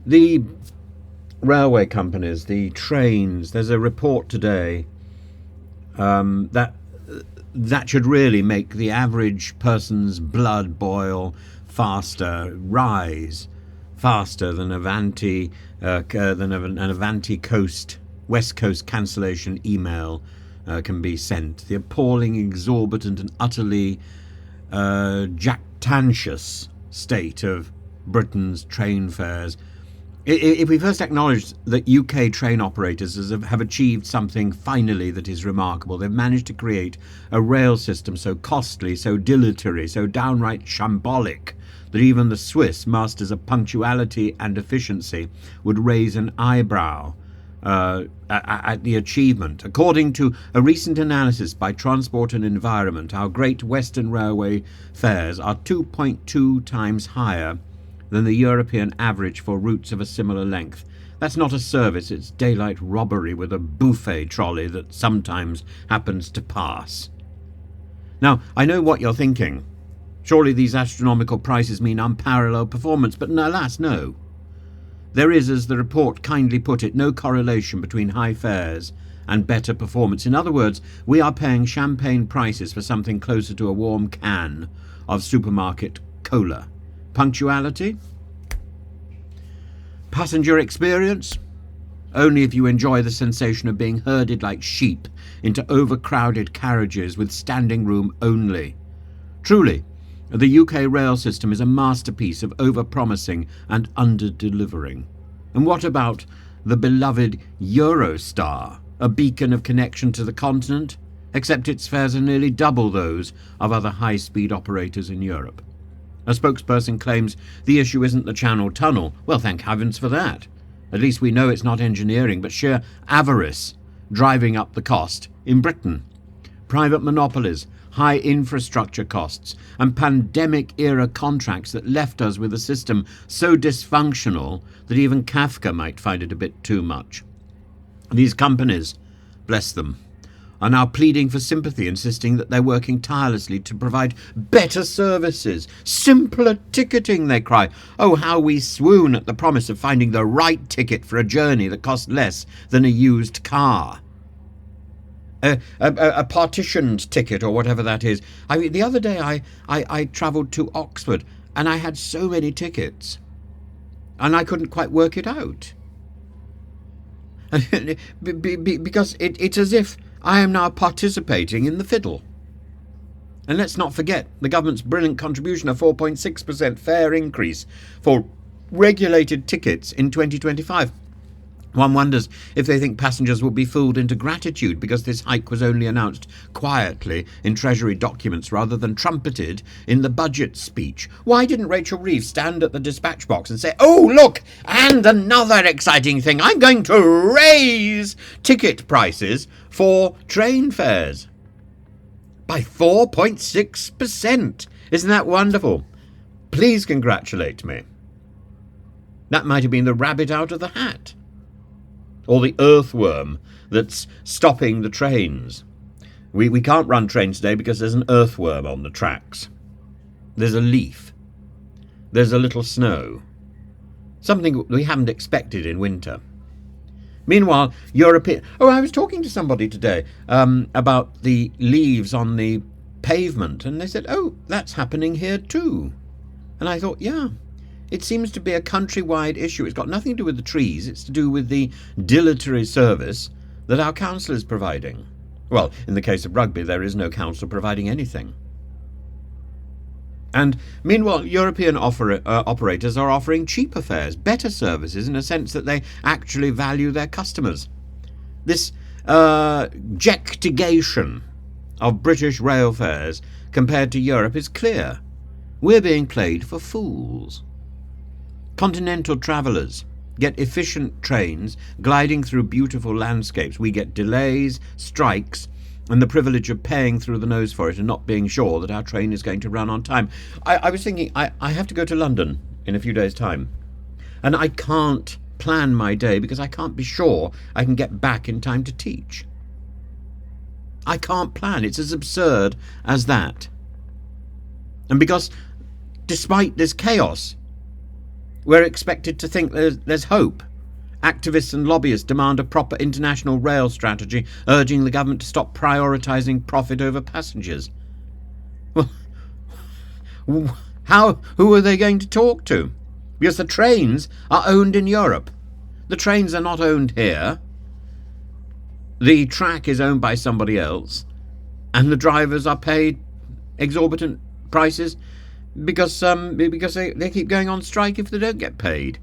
The railway companies, the trains, there's a report today that should really make the average person's blood boil faster, rise faster than an Avanti Coast, West Coast cancellation email can be sent. The appalling, exorbitant and utterly jactentious state of Britain's train fares. If we first acknowledge that UK train operators have achieved something finally that is remarkable, they've managed to create a rail system so costly, so dilatory, so downright shambolic, that even the Swiss, masters of punctuality and efficiency, would raise an eyebrow at the achievement. According to a recent analysis by Transport and Environment, our Great Western Railway fares are 2.2 times higher than the European average for routes of a similar length. That's not a service, it's daylight robbery with a buffet trolley that sometimes happens to pass. Now, I know what you're thinking. Surely these astronomical prices mean unparalleled performance, but alas, no. There is, as the report kindly put it, no correlation between high fares and better performance. In other words, we are paying champagne prices for something closer to a warm can of supermarket cola. Punctuality? Passenger experience? Only if you enjoy the sensation of being herded like sheep into overcrowded carriages with standing room only. Truly, the UK rail system is a masterpiece of over-promising and under-delivering. And what about the beloved Eurostar, a beacon of connection to the continent, except its fares are nearly double those of other high-speed operators in Europe? A spokesperson claims the issue isn't the Channel Tunnel. Well, thank heavens for that. At least we know it's not engineering, but sheer avarice driving up the cost in Britain. Private monopolies, high infrastructure costs, and pandemic-era contracts that left us with a system so dysfunctional that even Kafka might find it a bit too much. These companies, bless them, are now pleading for sympathy, insisting that they're working tirelessly to provide better services, simpler ticketing, they cry. Oh, how we swoon at the promise of finding the right ticket for a journey that costs less than a used car. A partitioned ticket, or whatever that is. I mean, the other day I travelled to Oxford, and I had so many tickets, and I couldn't quite work it out. Because it's as if I am now participating in the fiddle. And let's not forget the government's brilliant contribution of 4.6% fare increase for regulated tickets in 2025. One wonders if they think passengers will be fooled into gratitude because this hike was only announced quietly in Treasury documents rather than trumpeted in the budget speech. Why didn't Rachel Reeves stand at the dispatch box and say, "Oh, look, and another exciting thing, I'm going to raise ticket prices for train fares by 4.6%. Isn't that wonderful? Please congratulate me." That might have been the rabbit out of the hat. Or the earthworm that's stopping the trains. We can't run trains today because there's an earthworm on the tracks. There's a leaf. There's a little snow. Something we haven't expected in winter. Meanwhile, I was talking to somebody today about the leaves on the pavement, and they said, "Oh, that's happening here too." And I thought, yeah. It seems to be a countrywide issue. It's got nothing to do with the trees. It's to do with the dilatory service that our council is providing. Well, in the case of Rugby, there is no council providing anything. And meanwhile, European operators are offering cheaper fares, better services, in a sense that they actually value their customers. This jectigation of British rail fares compared to Europe is clear. We're being played for fools. Continental travellers get efficient trains gliding through beautiful landscapes. We get delays, strikes, and the privilege of paying through the nose for it and not being sure that our train is going to run on time. I was thinking, I have to go to London in a few days' time, and I can't plan my day because I can't be sure I can get back in time to teach. I can't plan. It's as absurd as that. And because despite this chaos, We're expected to think there's hope. Activists and lobbyists demand a proper international rail strategy, urging the government to stop prioritising profit over passengers. Well, who are they going to talk to? Because the trains are owned in Europe. The trains are not owned here. The track is owned by somebody else, and the drivers are paid exorbitant prices because they keep going on strike if they don't get paid.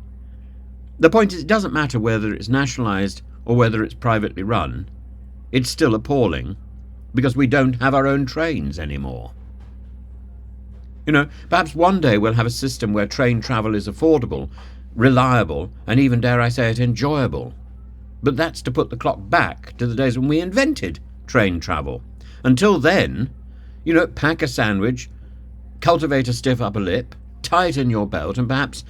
The point is, it doesn't matter whether it's nationalised or whether it's privately run. It's still appalling because we don't have our own trains anymore. Perhaps one day we'll have a system where train travel is affordable, reliable, and even, dare I say it, enjoyable. But that's to put the clock back to the days when we invented train travel. Until then, pack a sandwich, cultivate a stiff upper lip, tighten your belt, and perhaps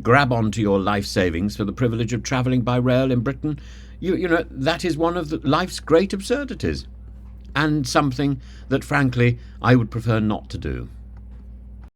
grab onto your life savings for the privilege of travelling by rail in Britain. That is one of life's great absurdities, and something that, frankly, I would prefer not to do.